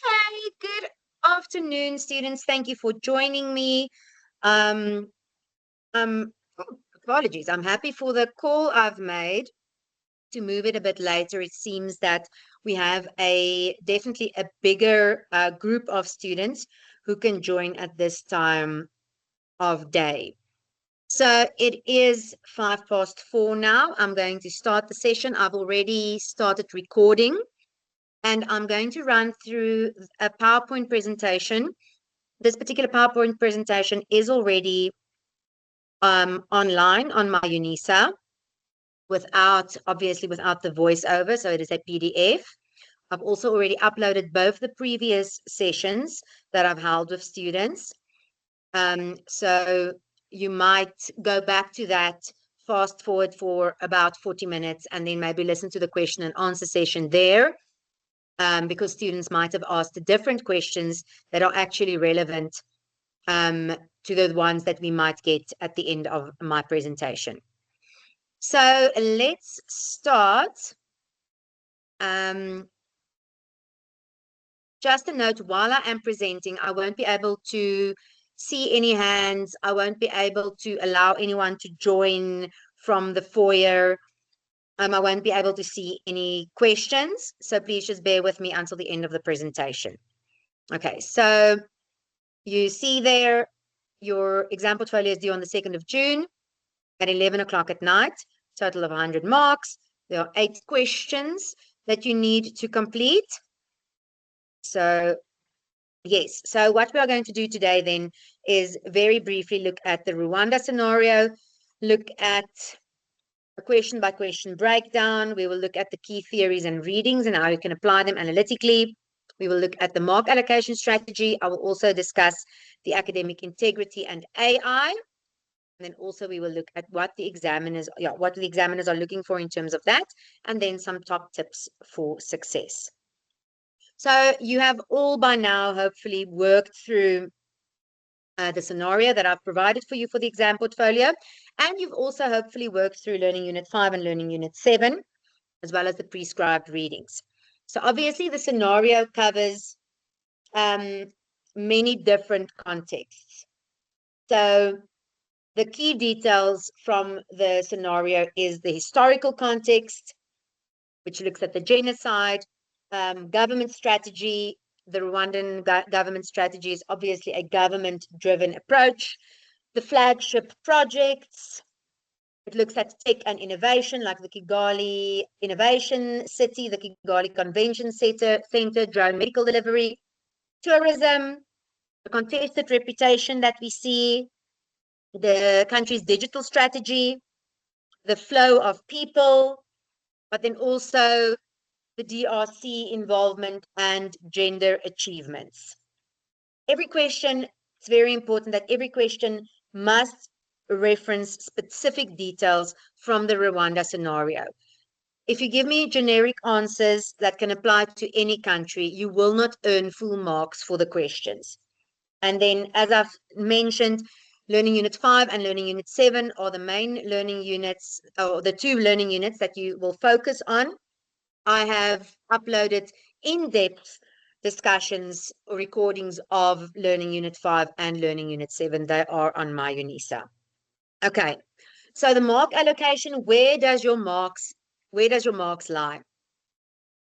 Okay, good afternoon, students. Thank you for joining me. Um, apologies. I'm happy for the call I've made to move it a bit later. It seems that we have definitely a bigger group of students who can join at this time of day. So it is 4:05 now. I'm going to start the session. I've already started recording. And I'm going to run through a PowerPoint presentation. This particular PowerPoint presentation is already online on my UNISA obviously without the voiceover. So it is a PDF. I've also already uploaded both the previous sessions that I've held with students. So you might go back to that, fast forward for about 40 minutes, and then maybe listen to the question and answer session there. Because students might have asked different questions that are actually relevant to the ones that we might get at the end of my presentation. So let's start. Just a note, while I am presenting, I won't be able to see any hands. I won't be able to allow anyone to join from the foyer. I won't be able to see any questions. So please just bear with me until the end of the presentation. Okay, so you see there, your exam portfolio is due on the 2nd of June at 11 o'clock at night, total of 100 marks. There are 8 questions that you need to complete. So, yes, so what we are going to do today then is very briefly look at the Rwanda scenario, look at a question by question breakdown. We will look at the key theories and readings and how you can apply them analytically. We will look at the mark allocation strategy. I will also discuss the academic integrity and AI. And then also we will look at what the examiners are looking for in terms of that, and then some top tips for success. So you have all by now hopefully worked through the scenario that I've provided for you for the exam portfolio. And you've also hopefully worked through Learning Unit 5 and Learning Unit 7, as well as the prescribed readings. So obviously the scenario covers many different contexts. So the key details from the scenario is the historical context, which looks at the genocide, government strategy. The Rwandan government strategy is obviously a government-driven approach. The flagship projects, it looks at tech and innovation, like the Kigali Innovation City, the Kigali Convention Center, drone medical delivery, tourism, the contested reputation that we see, the country's digital strategy, the flow of people, but then also the DRC involvement and gender achievements. Every question, it's very important that every question must reference specific details from the Rwanda scenario. If you give me generic answers that can apply to any country, you will not earn full marks for the questions. And then, as I've mentioned, Learning Unit 5 and Learning Unit 7 are the main learning units, or the 2 learning units that you will focus on. I have uploaded in-depth discussions or recordings of Learning Unit 5 and Learning Unit 7. They are on my UNISA. Okay, so the mark allocation, where does your marks lie?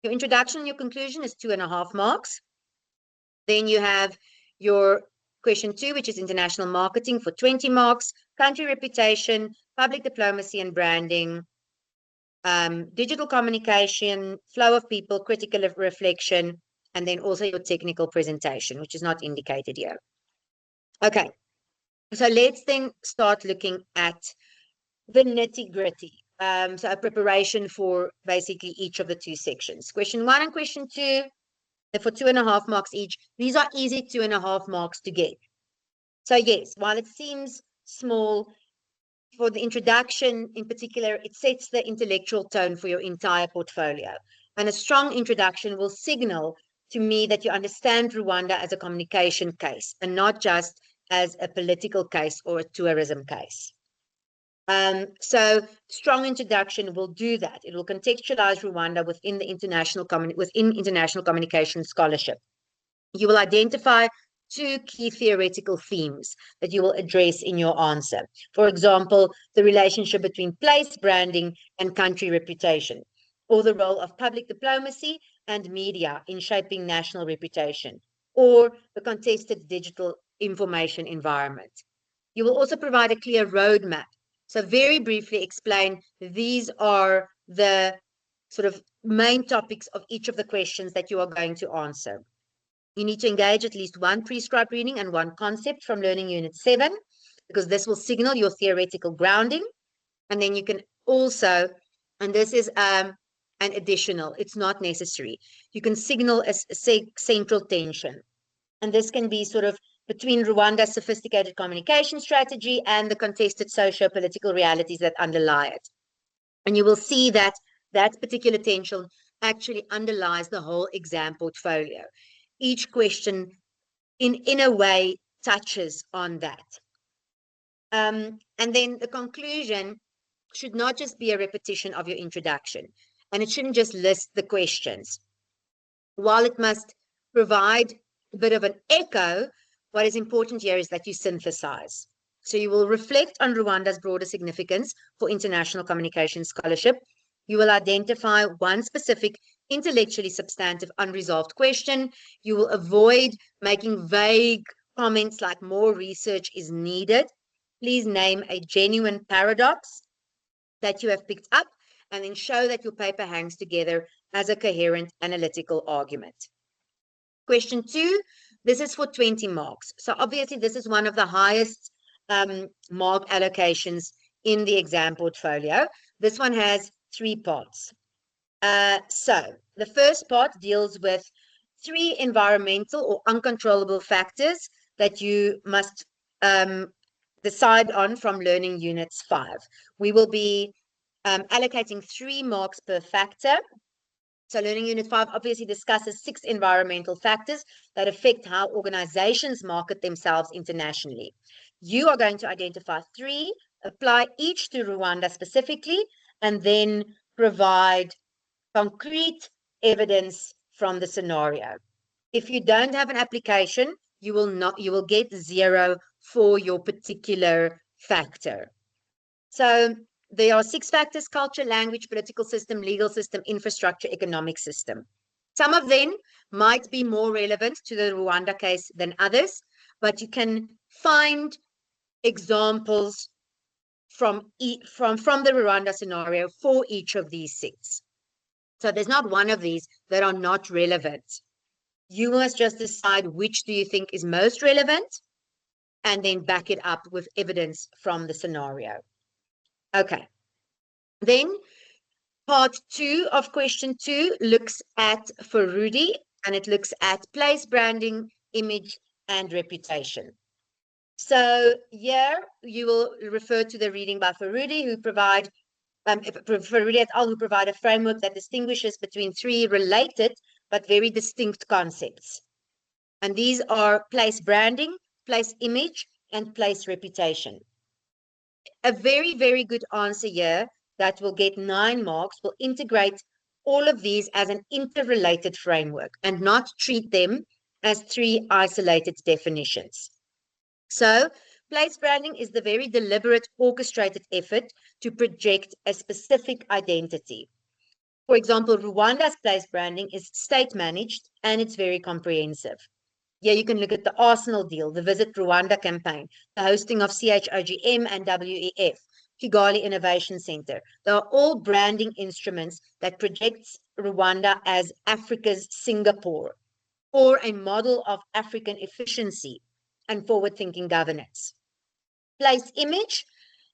Your introduction and your conclusion is 2.5 marks. Then you have your question 2, which is international marketing, for 20 marks, country reputation, public diplomacy and branding, digital communication, flow of people, critical reflection, and then also your technical presentation, which is not indicated here. Okay, so let's then start looking at the nitty-gritty. So a preparation for basically each of the 2 sections. Question 1 and question 2, for 2.5 marks each. These are easy 2.5 marks to get. So yes, while it seems small, for the introduction in particular, it sets the intellectual tone for your entire portfolio. And a strong introduction will signal to me that you understand Rwanda as a communication case and not just as a political case or a tourism case. So strong introduction will do that. It will contextualize Rwanda within international communication scholarship. You will identify two key theoretical themes that you will address in your answer. For example, the relationship between place branding and country reputation, or the role of public diplomacy and media in shaping national reputation, or the contested digital information environment. You will also provide a clear roadmap. So very briefly explain, these are the sort of main topics of each of the questions that you are going to answer. You need to engage at least one prescribed reading and one concept from Learning Unit 7, because this will signal your theoretical grounding. And then you can also, and this is an additional, it's not necessary, you can signal a central tension. And this can be sort of between Rwanda's sophisticated communication strategy and the contested socio-political realities that underlie it. And you will see that that particular tension actually underlies the whole exam portfolio. Each question in a way touches on that. And then the conclusion should not just be a repetition of your introduction, and it shouldn't just list the questions. While it must provide a bit of an echo, what is important here is that you synthesize. So you will reflect on Rwanda's broader significance for international communication scholarship. You will identify one specific intellectually substantive unresolved question. You will avoid making vague comments like more research is needed. Please name a genuine paradox that you have picked up, and then show that your paper hangs together as a coherent analytical argument. Question 2, this is for 20 marks. So obviously this is one of the highest mark allocations in the exam portfolio. This one has 3 parts. So the first part deals with 3 environmental or uncontrollable factors that you must decide on from Learning Units 5. We will be allocating 3 marks per factor. So Learning Unit 5 obviously discusses 6 environmental factors that affect how organizations market themselves internationally. You are going to identify 3, apply each to Rwanda specifically, and then provide concrete evidence from the scenario. If you don't have an application, you will get 0 for your particular factor. So there are 6 factors: culture, language, political system, legal system, infrastructure, economic system. Some of them might be more relevant to the Rwanda case than others, but you can find examples from the Rwanda scenario for each of these 6. So there's not one of these that are not relevant. You must just decide which do you think is most relevant, and then back it up with evidence from the scenario. Okay. Then part 2 of question 2 looks at Furudi, and it looks at place branding, image, and reputation. So here you will refer to the reading by Furudi, who provide Furudi et al., who provide a framework that distinguishes between 3 related but very distinct concepts. And these are place branding, place image, and place reputation. A very, very good answer here that will get 9 marks will integrate all of these as an interrelated framework and not treat them as 3 isolated definitions. So place branding is the very deliberate, orchestrated effort to project a specific identity. For example, Rwanda's place branding is state-managed and it's very comprehensive. Yeah, you can look at the Arsenal deal, the Visit Rwanda campaign, the hosting of CHOGM and WEF, Kigali Innovation Center. They are all branding instruments that projects Rwanda as Africa's Singapore, or a model of African efficiency and forward-thinking governance. Place image,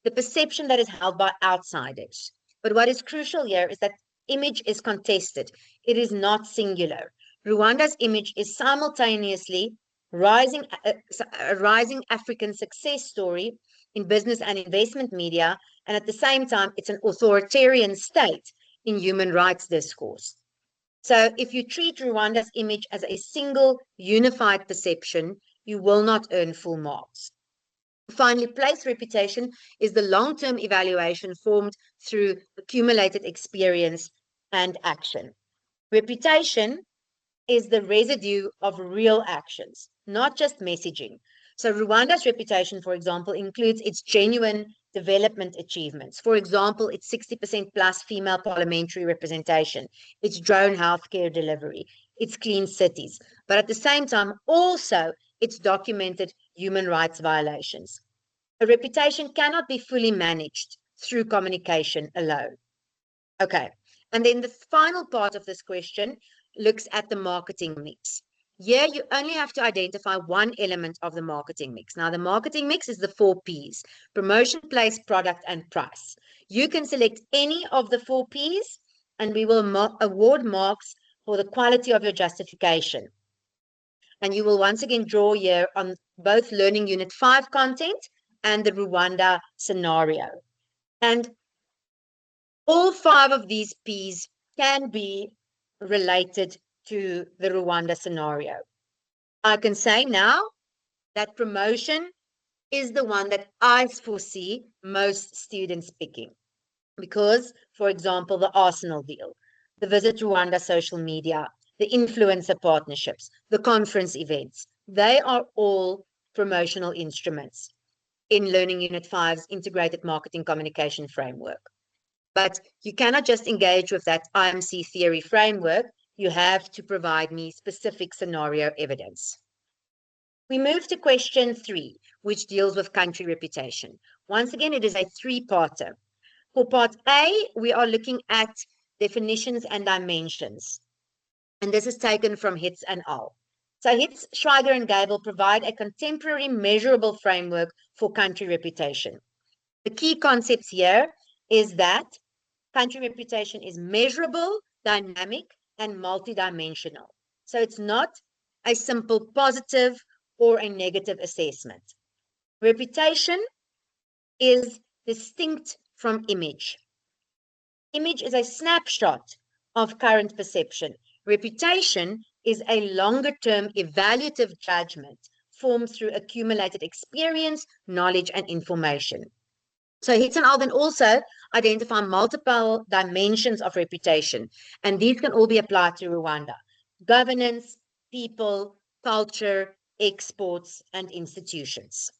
the perception that is held by outsiders. But what is crucial here is that image is contested. It is not singular. Rwanda's image is simultaneously a rising African success story in business and investment media, and at the same time, it's an authoritarian state in human rights discourse. So if you treat Rwanda's image as a single unified perception, you will not earn full marks. Finally, place reputation is the long-term evaluation formed through accumulated experience and action. Reputation is the residue of real actions, not just messaging. So Rwanda's reputation, for example, includes its genuine development achievements. For example, its 60% plus female parliamentary representation, its drone healthcare delivery, its clean cities, but at the same time, also its documented human rights violations. A reputation cannot be fully managed through communication alone. Okay. And then the final part of this question looks at the marketing mix. Here, you only have to identify one element of the marketing mix. Now, the marketing mix is the 4 Ps: promotion, place, product, and price. You can select any of the 4 Ps, and we will award marks for the quality of your justification. And you will once again draw here on both Learning Unit 5 content and the Rwanda scenario. And all 5 of these Ps can be related to the Rwanda scenario. I can say now that promotion is the one that I foresee most students picking because, for example, the Arsenal deal, the Visit Rwanda social media, the influencer partnerships, the conference events, they are all promotional instruments in Learning Unit 5's integrated marketing communication framework. But you cannot just engage with that IMC theory framework. You have to provide me specific scenario evidence. We move to question 3, which deals with country reputation. Once again, it is a 3-parter. For part A, we are looking at definitions and dimensions. And this is taken from Hitz and al. So Hitz, Schweiger, and Gable provide a contemporary measurable framework for country reputation. The key concepts here is that country reputation is measurable, dynamic, and multidimensional. So it's not a simple positive or a negative assessment. Reputation is distinct from image. Image is a snapshot of current perception. Reputation is a longer-term evaluative judgment formed through accumulated experience, knowledge, and information. So Hitz and al then also identify multiple dimensions of reputation, and these can all be applied to Rwanda: governance, people, culture, exports, and institutions.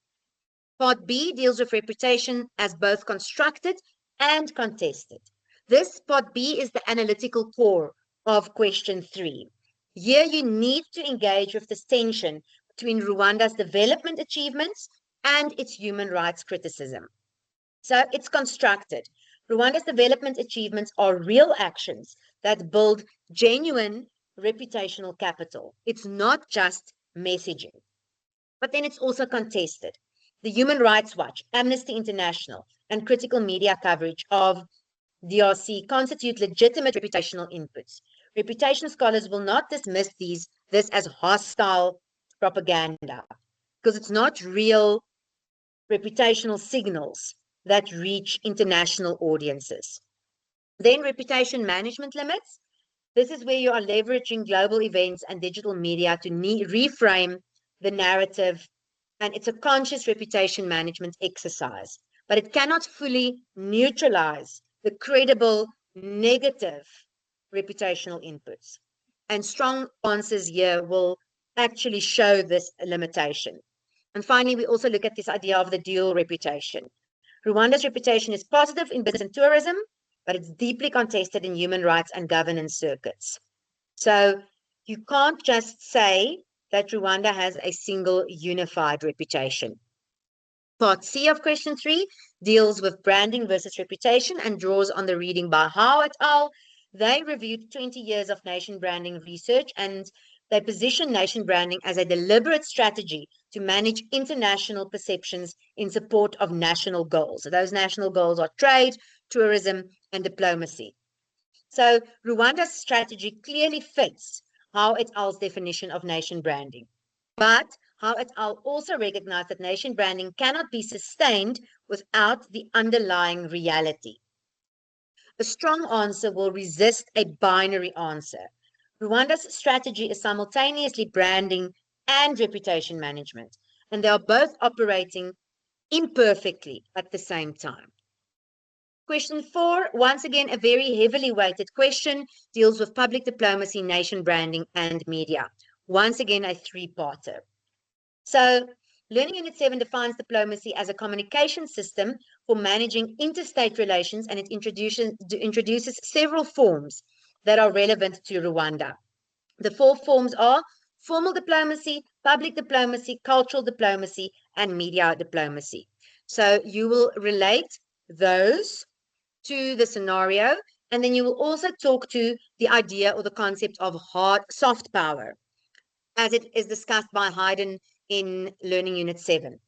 Part B deals with reputation as both constructed and contested. This part B is the analytical core of question 3. Here you need to engage with this tension between Rwanda's development achievements and its human rights criticism. So it's constructed. Rwanda's development achievements are real actions that build genuine reputational capital. It's not just messaging. But then it's also contested. The Human Rights Watch, Amnesty International, and critical media coverage of DRC constitute legitimate reputational inputs. Reputation scholars will not dismiss this as hostile propaganda because it's not real reputational signals that reach international audiences. Then reputation management limits. This is where you are leveraging global events and digital media to reframe the narrative, and it's a conscious reputation management exercise, but it cannot fully neutralize the credible negative reputational inputs. And strong answers here will actually show this limitation. And finally, we also look at this idea of the dual reputation. Rwanda's reputation is positive in business and tourism, but it's deeply contested in human rights and governance circuits. So you can't just say that Rwanda has a single unified reputation. Part C of question 3 deals with branding versus reputation and draws on the reading by Howe et al. They reviewed 20 years of nation branding research, and they position nation branding as a deliberate strategy to manage international perceptions in support of national goals. So those national goals are trade, tourism, and diplomacy. So Rwanda's strategy clearly fits Howe et al.'s definition of nation branding. But Howe et al. Also recognize that nation branding cannot be sustained without the underlying reality. A strong answer will resist a binary answer. Rwanda's strategy is simultaneously branding and reputation management, and they are both operating imperfectly at the same time. Question 4, once again, a very heavily weighted question, deals with public diplomacy, nation branding, and media. Once again, a three-parter. So, Learning Unit 7 defines diplomacy as a communication system for managing interstate relations, and it introduces several forms that are relevant to Rwanda. The 4 forms are formal diplomacy, public diplomacy, cultural diplomacy, and media diplomacy. So you will relate those to the scenario, and then you will also talk to the idea or the concept of soft power, as it is discussed by Hayden in Learning Unit 7.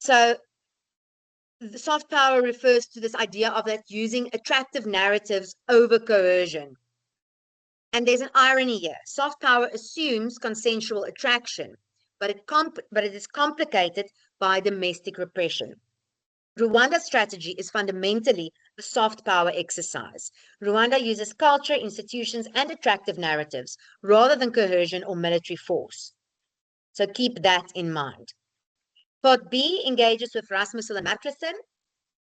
So the soft power refers to this idea of that using attractive narratives over coercion. And there's an irony here. Soft power assumes consensual attraction, but it is complicated by domestic repression. Rwanda's strategy is fundamentally a soft power exercise. Rwanda uses culture, institutions, and attractive narratives rather than coercion or military force. So keep that in mind. Part B engages with Rasmussen and Marklison,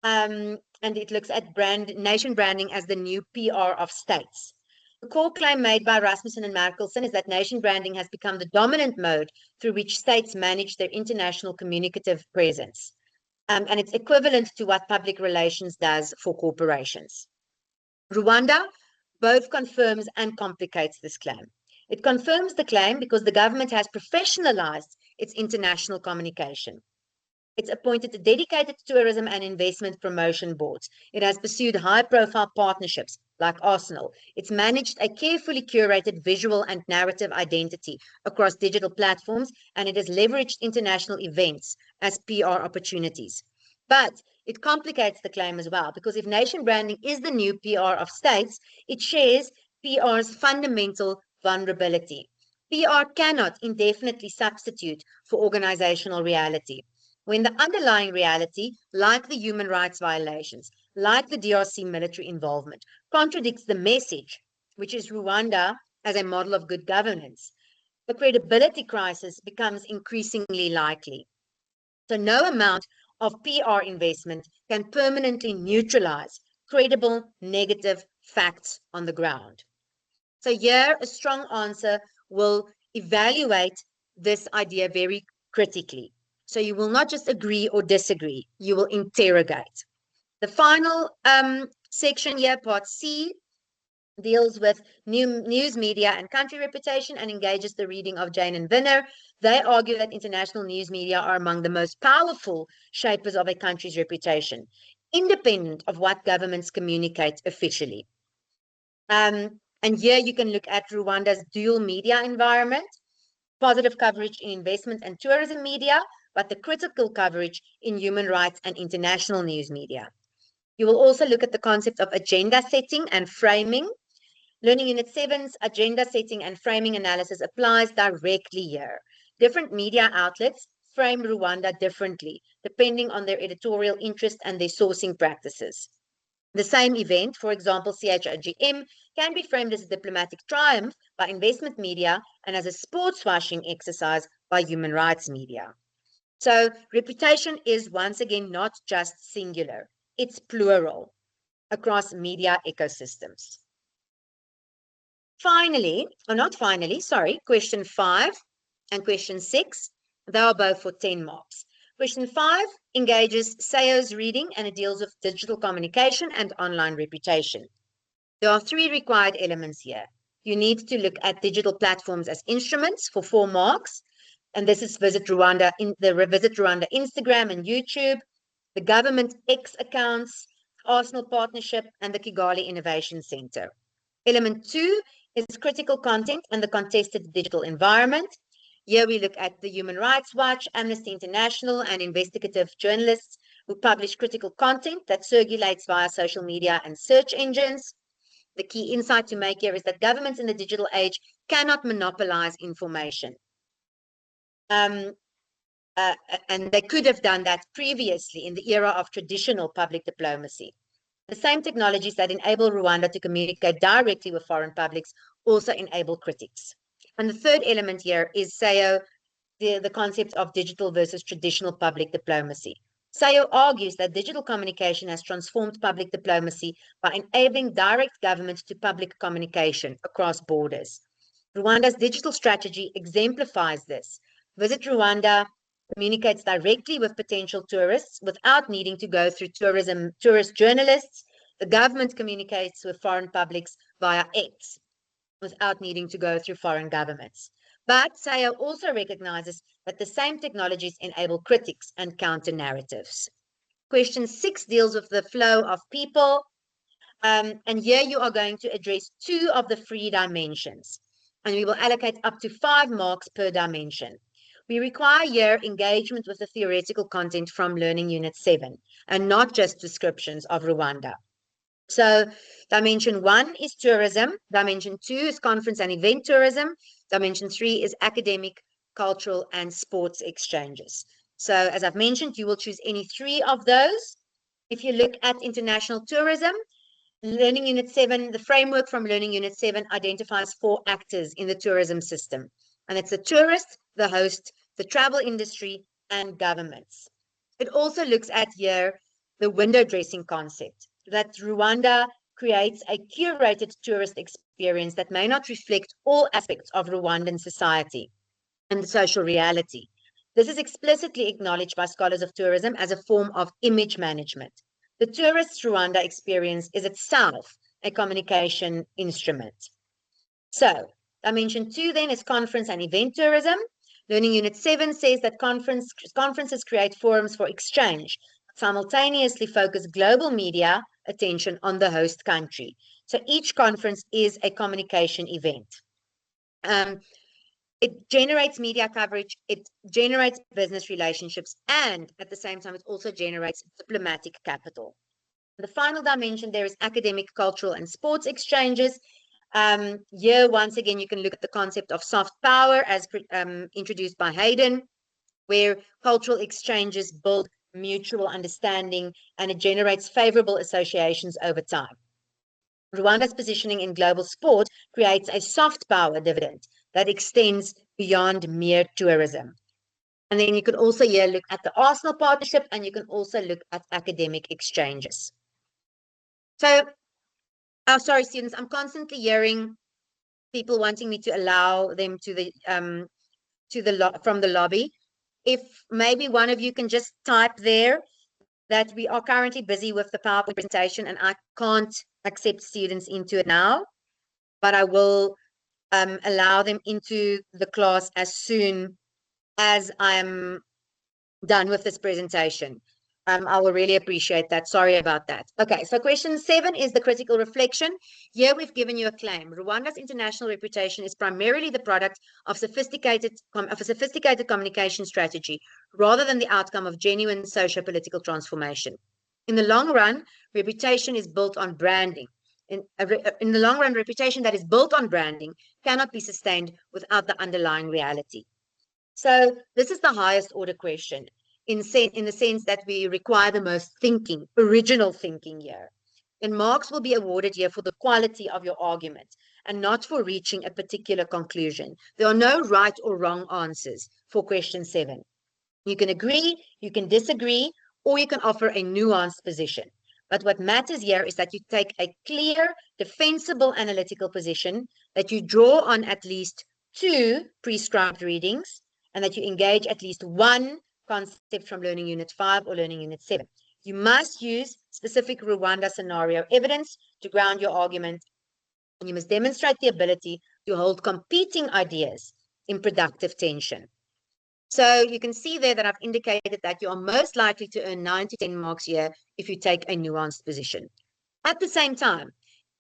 and it looks at nation branding as the new PR of states. The core claim made by Rasmussen and Markelson is that nation branding has become the dominant mode through which states manage their international communicative presence. And it's equivalent to what public relations does for corporations. Rwanda both confirms and complicates this claim. It confirms the claim because the government has professionalized its international communication. It's appointed dedicated tourism and investment promotion boards. It has pursued high-profile partnerships like Arsenal. It's managed a carefully curated visual and narrative identity across digital platforms, and it has leveraged international events as PR opportunities. But it complicates the claim as well, because if nation branding is the new PR of states, it shares PR's fundamental vulnerability. PR cannot indefinitely substitute for organizational reality. When the underlying reality, like the human rights violations, like the DRC military involvement, contradicts the message, which is Rwanda as a model of good governance, the credibility crisis becomes increasingly likely. So no amount of PR investment can permanently neutralize credible negative facts on the ground. So here, a strong answer will evaluate this idea very critically. So you will not just agree or disagree, you will interrogate. The final section here, part C, deals with news media and country reputation and engages the reading of Jane and Vinner. They argue that international news media are among the most powerful shapers of a country's reputation, independent of what governments communicate officially. And here you can look at Rwanda's dual media environment, positive coverage in investment and tourism media, but the critical coverage in human rights and international news media. You will also look at the concept of agenda setting and framing. Learning Unit 7's agenda setting and framing analysis applies directly here. Different media outlets frame Rwanda differently, depending on their editorial interest and their sourcing practices. The same event, for example, CHIGM, can be framed as a diplomatic triumph by investment media and as a sports washing exercise by human rights media. So reputation is once again not just singular, it's plural across media ecosystems. Finally, or not finally, sorry, question 5 and question 6, they are both for 10 marks. Question 5 engages SAO's reading and it deals with digital communication and online reputation. There are 3 required elements here. You need to look at digital platforms as instruments for 4 marks. And this is Visit Rwanda, Visit Rwanda Instagram and YouTube, the government X accounts, Arsenal partnership, and the Kigali Innovation Center. Element 2 is critical content and the contested digital environment. Here we look at the Human Rights Watch, Amnesty International, and investigative journalists who publish critical content that circulates via social media and search engines. The key insight to make here is that governments in the digital age cannot monopolize information. And they could have done that previously in the era of traditional public diplomacy. The same technologies that enable Rwanda to communicate directly with foreign publics also enable critics. And the third element here is SAO, the concept of digital versus traditional public diplomacy. SAIO argues that digital communication has transformed public diplomacy by enabling direct government to public communication across borders. Rwanda's digital strategy exemplifies this. Visit Rwanda communicates directly with potential tourists without needing to go through tourist journalists. The government communicates with foreign publics via X without needing to go through foreign governments. But SAIO also recognizes that the same technologies enable critics and counter narratives. Question 6 deals with the flow of people. And here you are going to address 2 of the 3 dimensions. And we will allocate up to 5 marks per dimension. We require here engagement with the theoretical content from Learning Unit 7 and not just descriptions of Rwanda. So dimension 1 is tourism, dimension 2 is conference and event tourism, dimension 3 is academic, cultural, and sports exchanges. So as I've mentioned, you will choose any 3 of those. If you look at international tourism, Learning Unit 7, the framework from Learning Unit 7 identifies 4 actors in the tourism system. And it's the tourist, the host, the travel industry, and governments. It also looks at here the window dressing concept, that Rwanda creates a curated tourist experience that may not reflect all aspects of Rwandan society and social reality. This is explicitly acknowledged by scholars of tourism as a form of image management. The tourist Rwanda experience is itself a communication instrument. So, dimension 2 then is conference and event tourism. Learning Unit 7 says that conferences create forums for exchange, simultaneously focus global media attention on the host country. So each conference is a communication event. It generates media coverage, it generates business relationships, and at the same time, it also generates diplomatic capital. The final dimension there is academic, cultural, and sports exchanges. Here, once again, you can look at the concept of soft power as introduced by Hayden, where cultural exchanges build mutual understanding and it generates favorable associations over time. Rwanda's positioning in global sport creates a soft power dividend that extends beyond mere tourism. And then you can also here look at the Arsenal partnership and you can also look at academic exchanges. So, sorry, students, I'm constantly hearing people wanting me to allow them to the from the lobby. If maybe one of you can just type there that we are currently busy with the PowerPoint presentation and I can't accept students into it now, but I will allow them into the class as soon as I'm done with this presentation. I will really appreciate that. Sorry about that. Okay, so question 7 is the critical reflection. Here we've given you a claim. Rwanda's international reputation is primarily the product of a sophisticated communication strategy rather than the outcome of genuine socio-political transformation. In the long run, reputation is built on branding. In the long run, reputation that is built on branding cannot be sustained without the underlying reality. So this is the highest order question in the sense that we require the most thinking, original thinking here. And marks will be awarded here for the quality of your argument and not for reaching a particular conclusion. There are no right or wrong answers for question 7. You can agree, you can disagree, or you can offer a nuanced position. But what matters here is that you take a clear, defensible analytical position, that you draw on at least 2 prescribed readings, and that you engage at least 1 concept from Learning Unit 5 or Learning Unit 7. You must use specific Rwanda scenario evidence to ground your argument, and you must demonstrate the ability to hold competing ideas in productive tension. So you can see there that I've indicated that you are most likely to earn 9 to 10 marks here if you take a nuanced position. At the same time,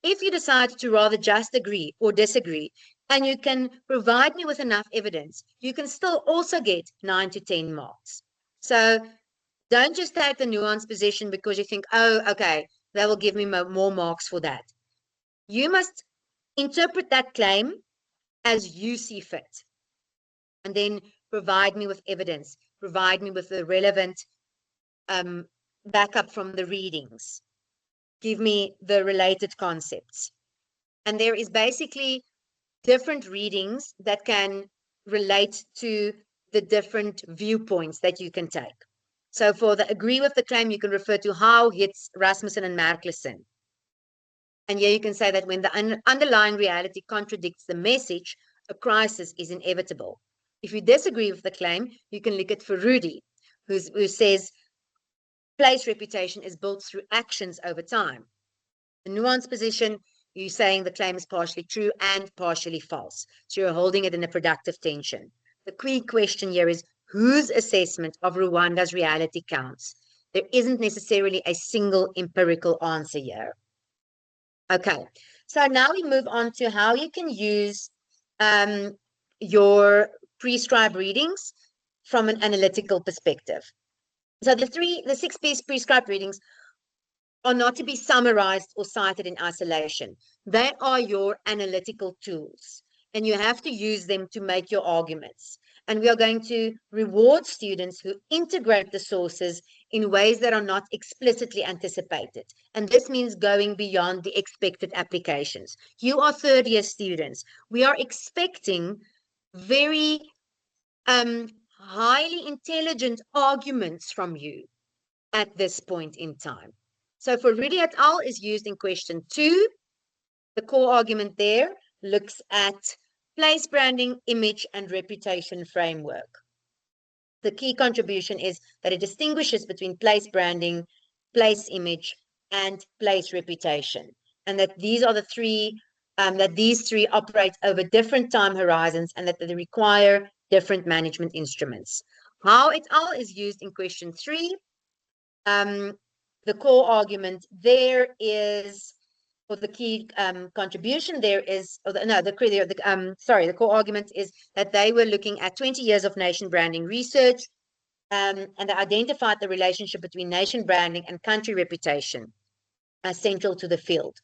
if you decide to rather just agree or disagree, and you can provide me with enough evidence, you can still also get 9 to 10 marks. So don't just take the nuanced position because you think, oh, okay, that will give me more marks for that. You must interpret that claim as you see fit. And then provide me with evidence, provide me with the relevant backup from the readings, give me the related concepts. And there is basically different readings that can relate to the different viewpoints that you can take. So for the agree with the claim, you can refer to Howe, Hitz, Rasmussen, and Marklison. And here you can say that when the underlying reality contradicts the message, a crisis is inevitable. If you disagree with the claim, you can look at Ferrudi, who says place reputation is built through actions over time. The nuanced position, you're saying the claim is partially true and partially false. So you're holding it in a productive tension. The key question here is whose assessment of Rwanda's reality counts? There isn't necessarily a single empirical answer here. Okay, so now we move on to how you can use your prescribed readings from an analytical perspective. So the 6 prescribed readings are not to be summarized or cited in isolation. They are your analytical tools, and you have to use them to make your arguments. And we are going to reward students who integrate the sources in ways that are not explicitly anticipated. And this means going beyond the expected applications. You are third-year students. We are expecting very highly intelligent arguments from you at this point in time. So Ferrudi et al. Is used in question 2. The core argument there looks at place branding, image, and reputation framework. The key contribution is that it distinguishes between place branding, place image, and place reputation, and that these are the three, that these three operate over different time horizons and that they require different management instruments. Howe et al. Is used in question 3. The core argument there is, or the key contribution there is, the core argument is that they were looking at 20 years of nation branding research, and they identified the relationship between nation branding and country reputation as central to the field.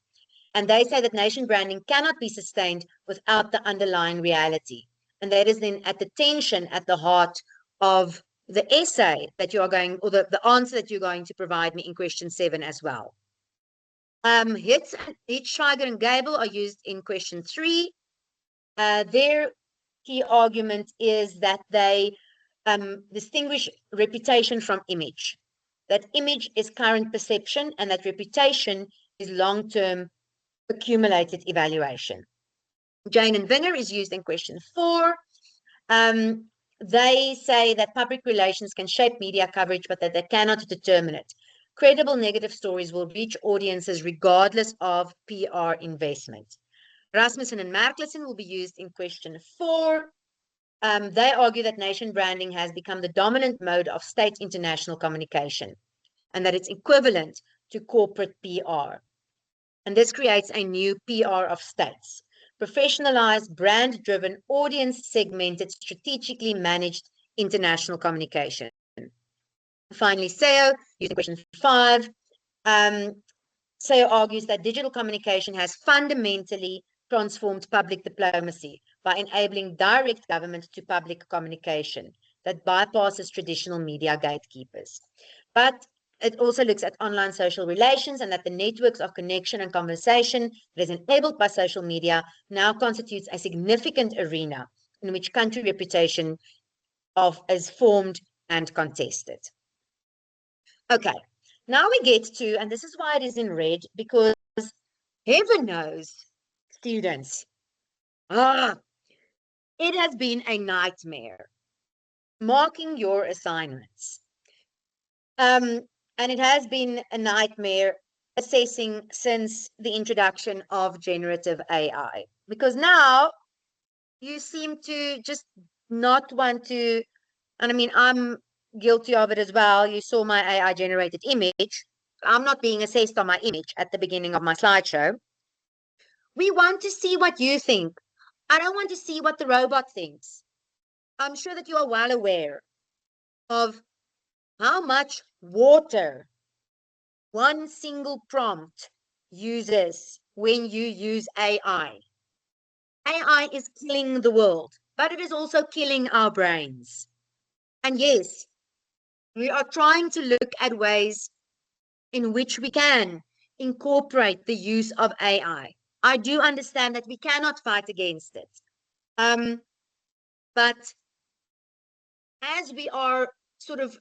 And they say that nation branding cannot be sustained without the underlying reality. And that is then at the tension at the heart of the essay that you are going, or the answer that you're going to provide me in question 7 as well. Hitz, Schweiger, and Gable are used in question 3. Their key argument is that they distinguish reputation from image. That image is current perception and that reputation is long-term accumulated evaluation. Jane and Vinner is used in question 4. They say that public relations can shape media coverage, but that they cannot determine it. Credible negative stories will reach audiences regardless of PR investment. Rasmussen and Marklison will be used in question 4. They argue that nation branding has become the dominant mode of state international communication and that it's equivalent to corporate PR. And this creates a new PR of states. Professionalized, brand-driven, audience-segmented, strategically managed international communication. Finally, Seo, using question 5. Seo argues that digital communication has fundamentally transformed public diplomacy by enabling direct government to public communication that bypasses traditional media gatekeepers. But it also looks at online social relations and that the networks of connection and conversation that is enabled by social media now constitutes a significant arena in which country reputation is formed and contested. Okay, now we get to, and this is why it is in red, because heaven knows, students, it has been a nightmare marking your assignments. And it has been a nightmare assessing since the introduction of generative AI, because now you seem to just not want to, and I mean, I'm guilty of it as well. You saw my AI generated image. I'm not being assessed on my image at the beginning of my slideshow. We want to see what you think. I don't want to see what the robot thinks. I'm sure that you are well aware of how much water one single prompt uses when you use AI. AI is killing the world, but it is also killing our brains. And yes, we are trying to look at ways in which we can incorporate the use of AI. I do understand that we cannot fight against it. But as we are sort of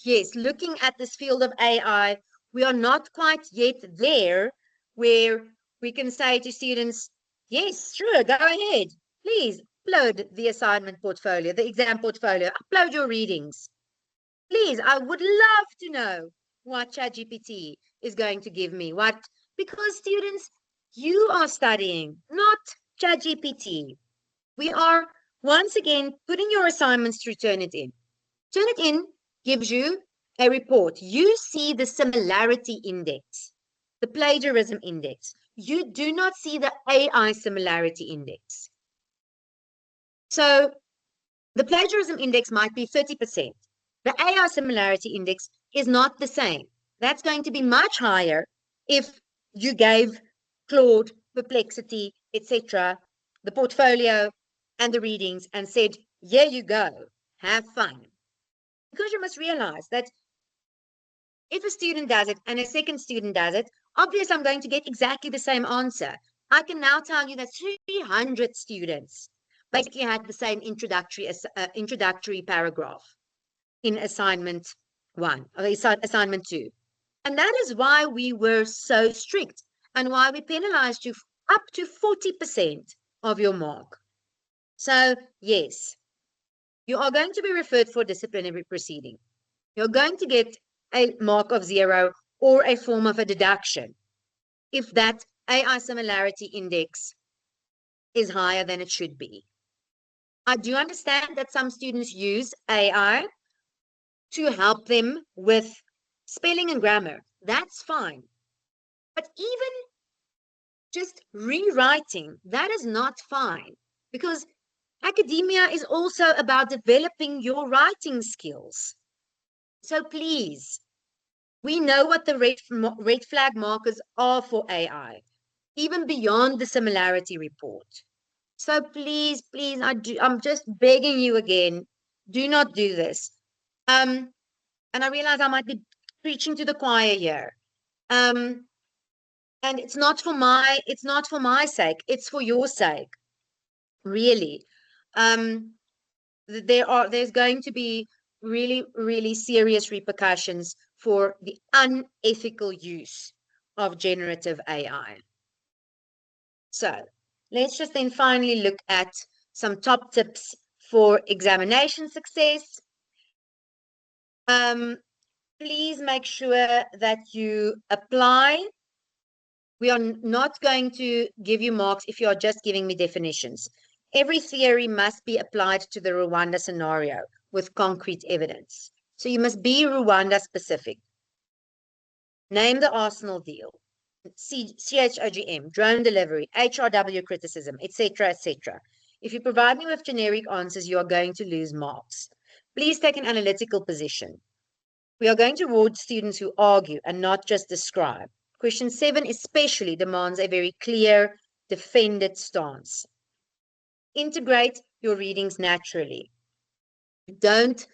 yes, looking at this field of AI, we are not quite yet there where we can say to students, yes, sure, go ahead. Please upload the assignment portfolio, the exam portfolio, upload your readings. Please, I would love to know what ChatGPT is going to give me. Because students, you are studying, not ChatGPT. We are once again putting your assignments through Turnitin. Turnitin gives you a report. You see the similarity index, the plagiarism index. You do not see the AI similarity index. So the plagiarism index might be 30%. The AI similarity index is not the same. That's going to be much higher if you gave Claude, Perplexity, etc., the portfolio and the readings and said, here you go, have fun. Because you must realize that if a student does it and a second student does it, obviously I'm going to get exactly the same answer. I can now tell you that 300 students basically had the same introductory paragraph in assignment 1 or assignment 2. And that is why we were so strict and why we penalized you up to 40% of your mark. So yes, you are going to be referred for disciplinary proceeding. You're going to get a mark of 0 or a form of a deduction if that AI similarity index is higher than it should be. I do understand that some students use AI to help them with spelling and grammar. That's fine. But even just rewriting, that is not fine, because academia is also about developing your writing skills. So please, we know what the red flag markers are for AI, even beyond the similarity report. So please, I'm just begging you again, do not do this. And I realize I might be preaching to the choir here. And it's not for my sake, it's for your sake, really. There's going to be really, really serious repercussions for the unethical use of generative AI. So let's just then finally look at some top tips for examination success. Please make sure that you apply. We are not going to give you marks if you are just giving me definitions. Every theory must be applied to the Rwanda scenario with concrete evidence. So you must be Rwanda specific. Name the Arsenal deal, CHOGM, drone delivery, HRW criticism, etc., etc. If you provide me with generic answers, you are going to lose marks. Please take an analytical position. We are going to reward students who argue and not just describe. Question 7 especially demands a very clear, defended stance. Integrate your readings naturally. Don't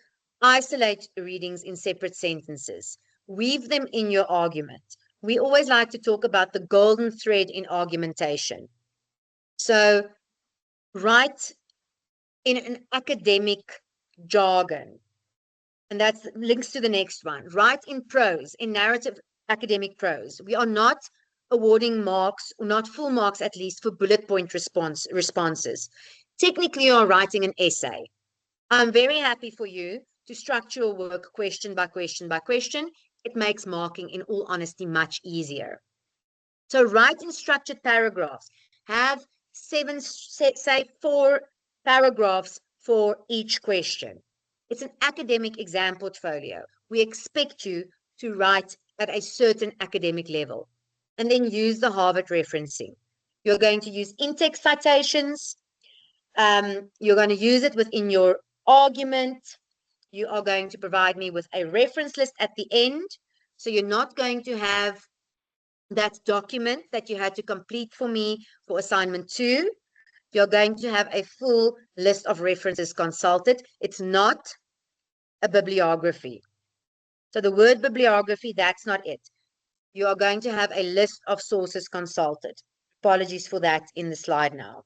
isolate readings in separate sentences. Weave them in your argument. We always like to talk about the golden thread in argumentation. So write in an academic jargon. And that links to the next one. Write in prose, in narrative academic prose. We are not awarding marks, or not full marks at least, for bullet point responses. Technically, you are writing an essay. I'm very happy for you to structure your work question by question by question. It makes marking, in all honesty, much easier. So write in structured paragraphs. Have say 4 paragraphs for each question. It's an academic exam portfolio. We expect you to write at a certain academic level, and then use the Harvard referencing. You're going to use in-text citations. You're going to use it within your argument. You are going to provide me with a reference list at the end. So you're not going to have that document that you had to complete for me for assignment 2. You're going to have a full list of references consulted. It's not a bibliography. So the word bibliography, that's not it. You are going to have a list of sources consulted. Apologies for that in the slide now.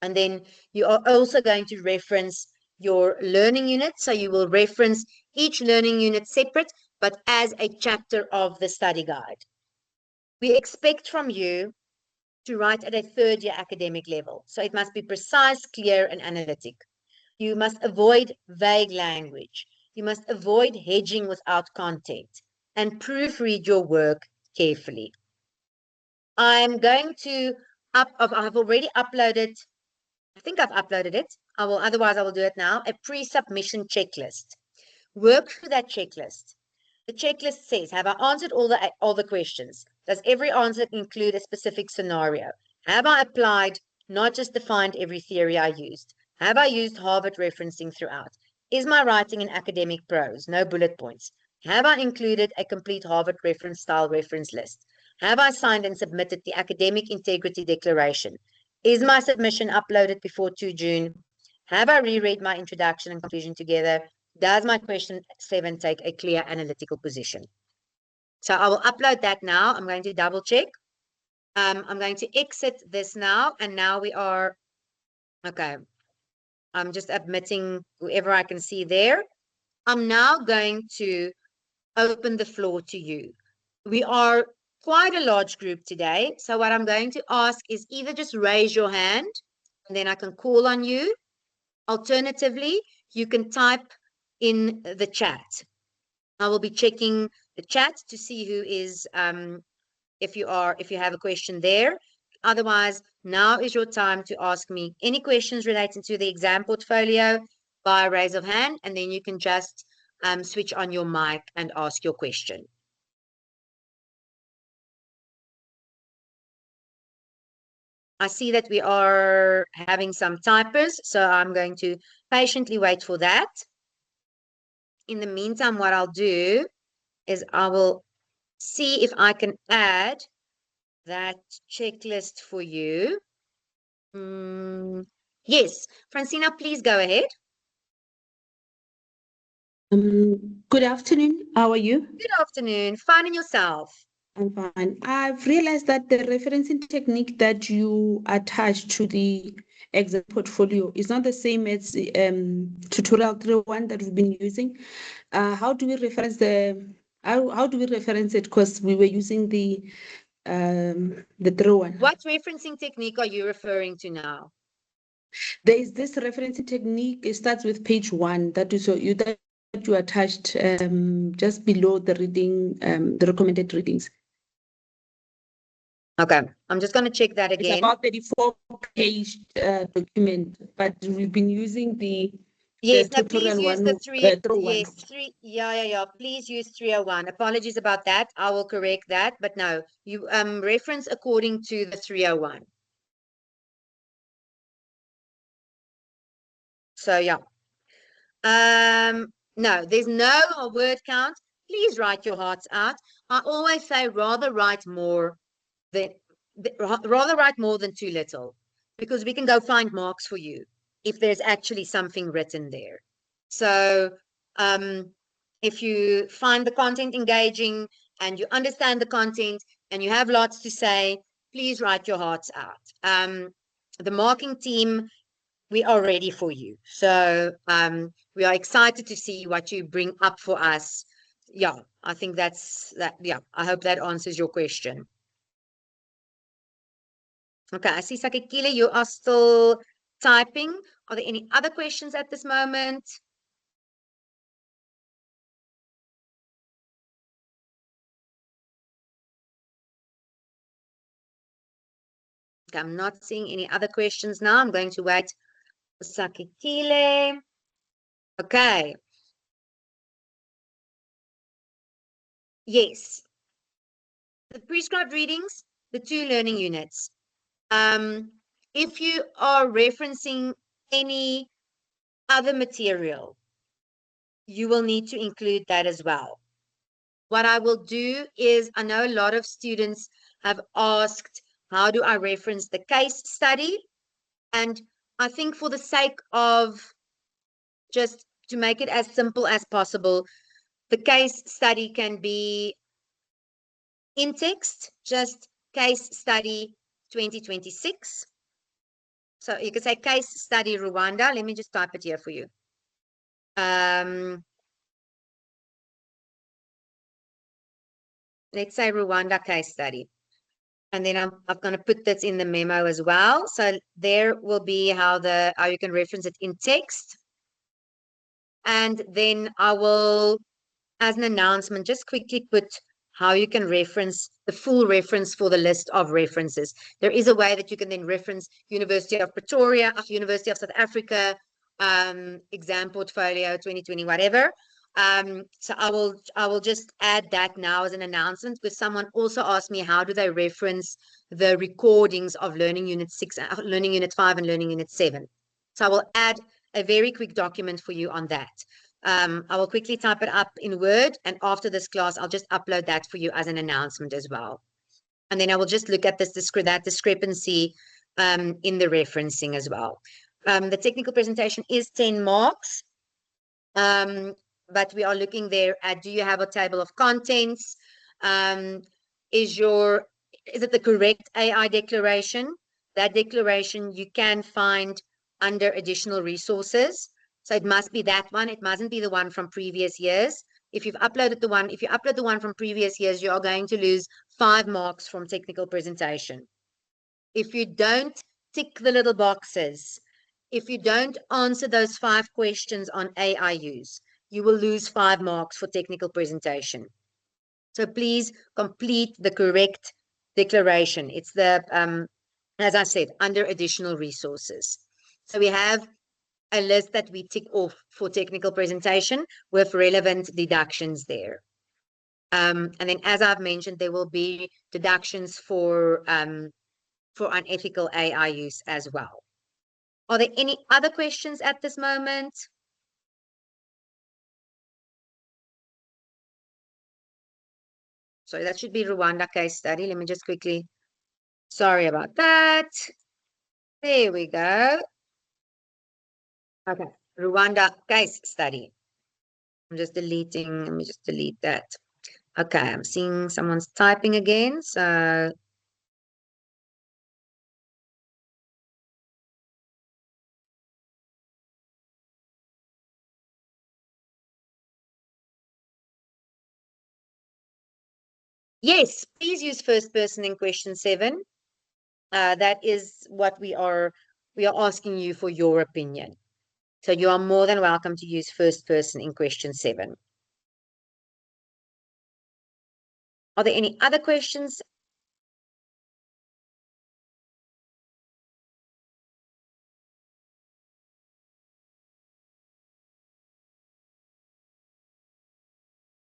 And then you are also going to reference your learning unit. So you will reference each learning unit separate, but as a chapter of the study guide. We expect from you to write at a third year academic level. So it must be precise, clear, and analytic. You must avoid vague language. You must avoid hedging without content and proofread your work carefully. I'm going to I've already uploaded, I think I've uploaded it. Otherwise I will do it now, a pre-submission checklist. Work through that checklist. The checklist says, have I answered all the questions? Does every answer include a specific scenario? Have I applied, not just defined every theory I used? Have I used Harvard referencing throughout? Is my writing in academic prose? No bullet points. Have I included a complete Harvard reference style reference list? Have I signed and submitted the Academic Integrity Declaration? Is my submission uploaded before 2 June? Have I reread my introduction and conclusion together? Does my question 7 take a clear analytical position? So I will upload that now. I'm going to double check. I'm going to exit this now. And now we are, okay. I'm just admitting whoever I can see there. I'm now going to open the floor to you. We are quite a large group today. So what I'm going to ask is either just raise your hand and then I can call on you. Alternatively, you can type in the chat. I will be checking the chat to see who is, if you have a question there. Otherwise, now is your time to ask me any questions relating to the exam portfolio by raise of hand, and then you can just switch on your mic and ask your question. I see that we are having some typers, so I'm going to patiently wait for that. In the meantime, what I'll do is I will see if I can add that checklist for you. Yes, Francina, please go ahead. Good afternoon. How are you? Good afternoon. Fine, and yourself? I'm fine. I've realized that the referencing technique that you attach to the exam portfolio is not the same as the tutorial 301 that we've been using. How do we reference how do we reference it? Because we were using the 301. What referencing technique are you referring to now? There is this referencing technique. It starts with page 1. That is that you attached just below the reading, the recommended readings. Okay, I'm just going to check that again. It's about 34-page document, but we've been using the tutorial please use one. the Please use 301. Apologies about that. I will correct that. But no, you reference according to the 301. So yeah. No, there's no word count. Please write your hearts out. I always say rather write more than too little, because we can go find marks for you if there's actually something written there. So if you find the content engaging and you understand the content and you have lots to say, please write your hearts out. The marking team, we are ready for you. So we are excited to see what you bring up for us. Yeah, I think that's that. Yeah, I hope that answers your question. Okay, I see Sakekile, you are still typing. Are there any other questions at this moment? Okay, I'm not seeing any other questions now. I'm going to wait for Sakekile. Okay. Yes. The prescribed readings, the 2 learning units. If you are referencing any other material, you will need to include that as well. What I will do is, I know a lot of students have asked, how do I reference the case study? And I think for the sake of just to make it as simple as possible, the case study can be in text, just case study 2026. So you could say case study Rwanda. Let me just type it here for you. let's say Rwanda case study. And then I'm going to put this in the memo as well. So there will be how you can reference it in text. And then I will, as an announcement, just quickly put how you can reference the full reference for the list of references. There is a way that you can then reference University of Pretoria, University of South Africa, exam portfolio 2020, whatever. So I will just add that now as an announcement, because someone also asked me how do they reference the recordings of Learning Unit 6, Learning Unit 5 and Learning Unit 7. So I will add a very quick document for you on that. I will quickly type it up in Word, and after this class, I'll just upload that for you as an announcement as well. And then I will just look at that discrepancy in the referencing as well. The technical presentation is 10 marks, but we are looking there at, do you have a table of contents? Is it the correct AI declaration? That declaration you can find under additional resources. So it must be that one. It mustn't be the one from previous years. If you upload the one from previous years, you are going to lose 5 marks from technical presentation. If you don't tick the little boxes, if you don't answer those 5 questions on AIUs, you will lose 5 marks for technical presentation. So please complete the correct declaration. It's the, as I said, under additional resources. So we have a list that we tick off for technical presentation with relevant deductions there. And then, as I've mentioned, there will be deductions for unethical AI use as well. Are there any other questions at this moment? So that should be Rwanda case study. Let me just quickly, sorry about that. There we go. Okay, Rwanda case study. I'm just deleting, let me just delete that. Okay, I'm seeing someone's typing again, so. Yes, please use first person in question 7. That is what we are asking you for your opinion. So you are more than welcome to use first person in question 7. Are there any other questions?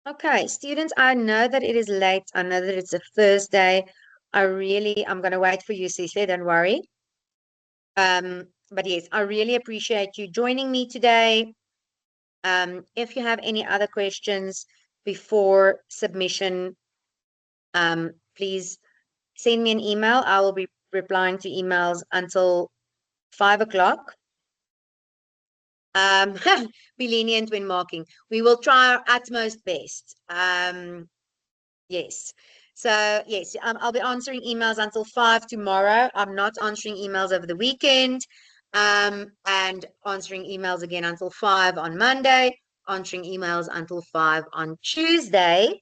Okay, students, I know that it is late. I know that it's a Thursday. I'm going to wait for you, Cece, don't worry. But yes, I really appreciate you joining me today. If you have any other questions before submission, please send me an email. I will be replying to emails until 5 o'clock. Be lenient when marking. We will try our utmost best. Yes. So yes, I'll be answering emails until 5 tomorrow. I'm not answering emails over the weekend, and answering emails again until 5 on Monday, answering emails until 5 on Tuesday.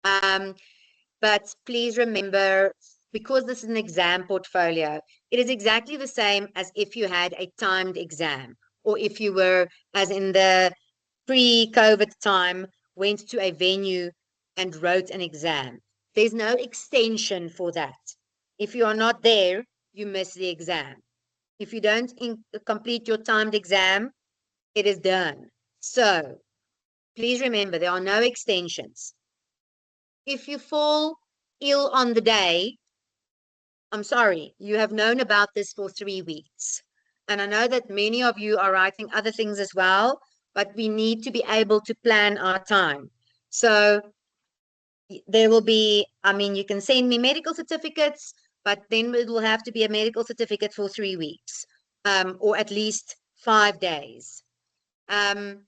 But please remember, because this is an exam portfolio, it is exactly the same as if you had a timed exam, or if you were, as in the pre-COVID time, went to a venue and wrote an exam. There's no extension for that. If you are not there, you miss the exam. If you don't complete your timed exam, it is done. So please remember, there are no extensions. If you fall ill on the day, I'm sorry, you have known about this for 3 weeks. And I know that many of you are writing other things as well, but we need to be able to plan our time. So there will be, you can send me medical certificates, but then it will have to be a medical certificate for 3 weeks, or at least 5 days. Then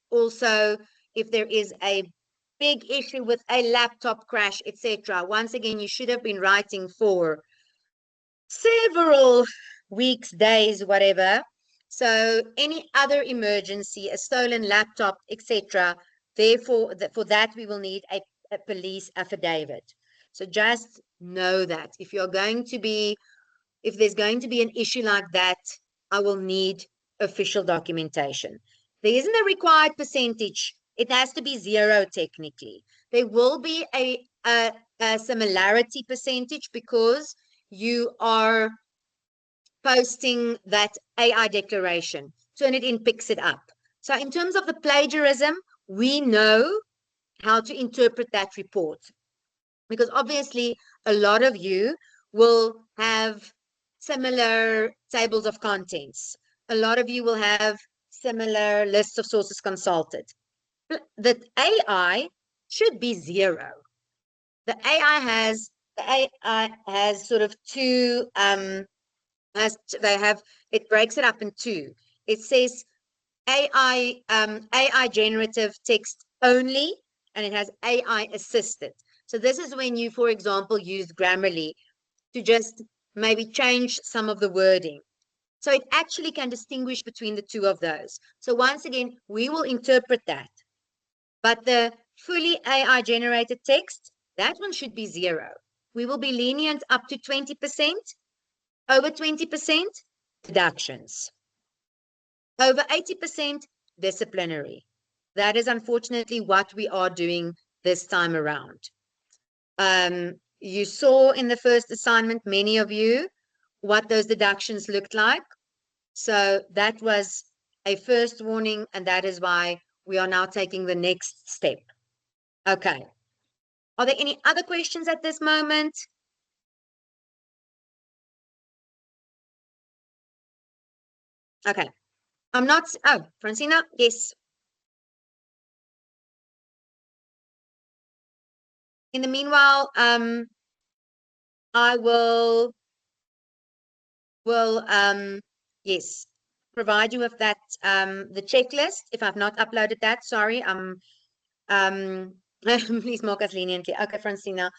also, if there is a big issue with a laptop crash, etc., once again, you should have been writing for several weeks, days, whatever. So any other emergency, a stolen laptop, etc., therefore, for that, we will need a police affidavit. So just know that if there's going to be an issue like that, I will need official documentation. There isn't a required percentage. It has to be 0 technically. There will be a similarity percentage because you are posting that AI declaration. Turnitin picks it up. So in terms of the plagiarism, we know how to interpret that report because obviously a lot of you will have similar tables of contents. A lot of you will have similar lists of sources consulted. The AI should be 0. The AI has sort of two it breaks it up in two. It says AI generative text only, and it has AI assisted. So this is when you, for example, use Grammarly to just maybe change some of the wording. So it actually can distinguish between the two of those. So once again, we will interpret that. But the fully AI generated text, that one should be 0. We will be lenient up to 20%. Over 20%, deductions. Over 80%, disciplinary. That is unfortunately what we are doing this time around. You saw in the first assignment, many of you, what those deductions looked like. So that was a first warning, and that is why we are now taking the next step. Okay. Are there any other questions at this moment? Okay. I'm not, oh, Francina, yes. In the meanwhile, I will yes, provide you with that the checklist. If I've not uploaded that, sorry. Please mark us leniently. Okay, Francina,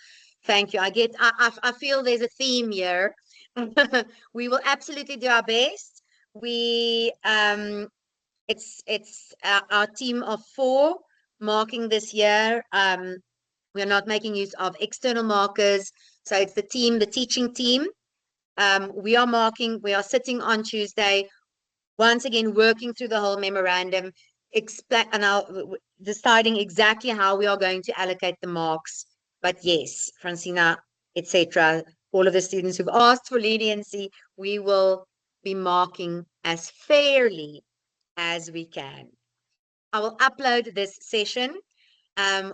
thank you. I feel there's a theme here. We will absolutely do our best. It's our team of 4 marking this year. We are not making use of external markers. So it's the team, the teaching team. We are marking, we are sitting on Tuesday, once again, working through the whole memorandum, deciding exactly how we are going to allocate the marks. But yes, Francina, etc., all of the students who've asked for leniency, we will be marking as fairly as we can. I will upload this session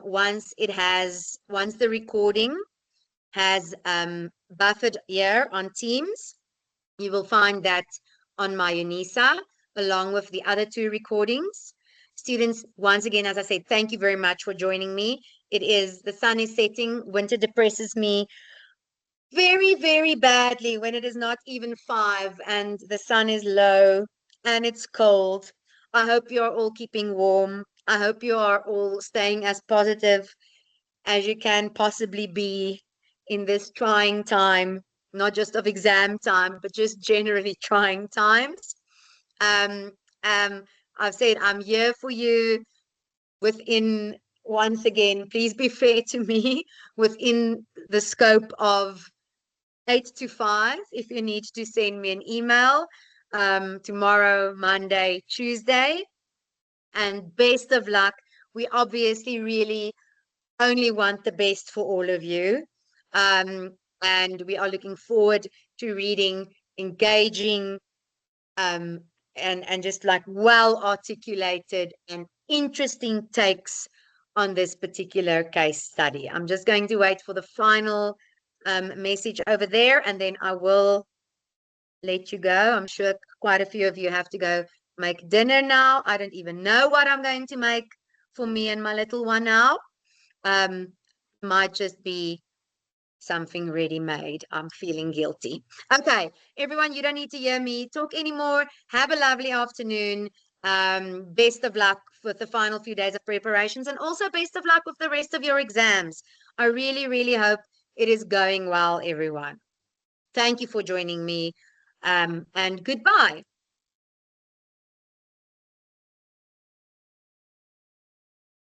once the recording has buffered here on Teams. You will find that on my Unisa, along with the other 2 recordings. Students, once again, as I said, thank you very much for joining me. The sun is setting, winter depresses me very, very badly when it is not even 5 and the sun is low and it's cold. I hope you are all keeping warm. I hope you are all staying as positive as you can possibly be in this trying time, not just of exam time, but just generally trying times. I've said I'm here for you within, once again, please be fair to me, within the scope of 8 to 5. If you need to send me an email tomorrow, Monday, Tuesday, and best of luck. We obviously really only want the best for all of you. And we are looking forward to reading engaging and just like well articulated and interesting takes on this particular case study. I'm just going to wait for the final message over there, and then I will let you go. I'm sure quite a few of you have to go make dinner now. I don't even know what I'm going to make for me and my little one now. Might just be something ready-made. I'm feeling guilty. Okay, everyone, you don't need to hear me talk anymore. Have a lovely afternoon. Best of luck with the final few days of preparations, and also best of luck with the rest of your exams. I really, really hope it is going well, everyone. Thank you for joining me, and goodbye.